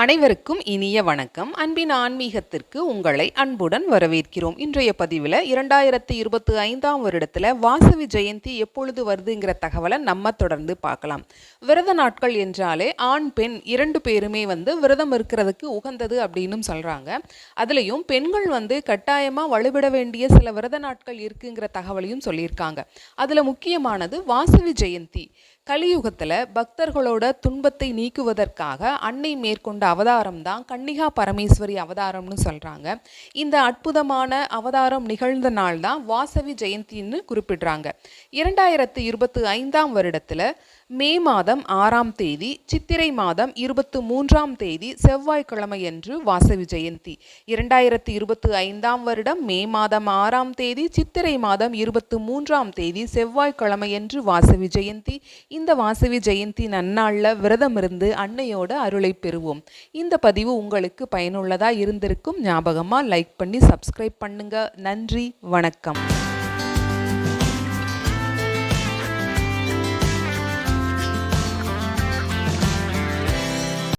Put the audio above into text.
அனைவருக்கும் இனிய வணக்கம். அன்பின் ஆன்மீகத்திற்கு உங்களை அன்புடன் வரவேற்கிறோம். இன்றைய பதிவில் 2025ஆம் வருடத்தில் வாசவி ஜெயந்தி எப்பொழுது வருதுங்கிற தகவலை நம்ம தொடர்ந்து பார்க்கலாம். விரத நாட்கள் என்றாலே ஆண் பெண் 2 பேருமே விரதம் இருக்கிறதுக்கு உகந்தது அப்படின்னு சொல்கிறாங்க. அதுலேயும் பெண்கள் கட்டாயமாக வழிபட வேண்டிய சில விரத நாட்கள் இருக்குங்கிற தகவலையும் சொல்லியிருக்காங்க. அதில் முக்கியமானது வாசவி ஜெயந்தி. கலியுகத்தில் பக்தர்களோட துன்பத்தை நீக்குவதற்காக அன்னை மேற்கொண்ட அவதாரம் தான் கன்னிகா பரமேஸ்வரி அவதாரம்னு சொல்கிறாங்க. இந்த அற்புதமான அவதாரம் நிகழ்ந்த நாள் தான் வாசவி ஜெயந்தின்னு குறிப்பிடுறாங்க. 2025ஆம் வருடத்தில் மே மாதம் 6ஆம் தேதி சித்திரை மாதம் 23ஆம் தேதி செவ்வாய்க்கிழமையன்று வாசவி ஜெயந்தி. 2025ஆம் வருடம் மே மாதம் 6ஆம் தேதி சித்திரை மாதம் 23ஆம் தேதி செவ்வாய்க்கிழமையன்று வாசவி ஜெயந்தி. இந்த வாசவி ஜெயந்தி நன்னாளில் விரதம் இருந்து அன்னையோட அருளை பெறுவோம். இந்த பதிவு உங்களுக்கு பயனுள்ளதாக இருந்திருக்கும். ஞாபகமாக லைக் பண்ணி சப்ஸ்கிரைப் பண்ணுங்க. நன்றி, வணக்கம்.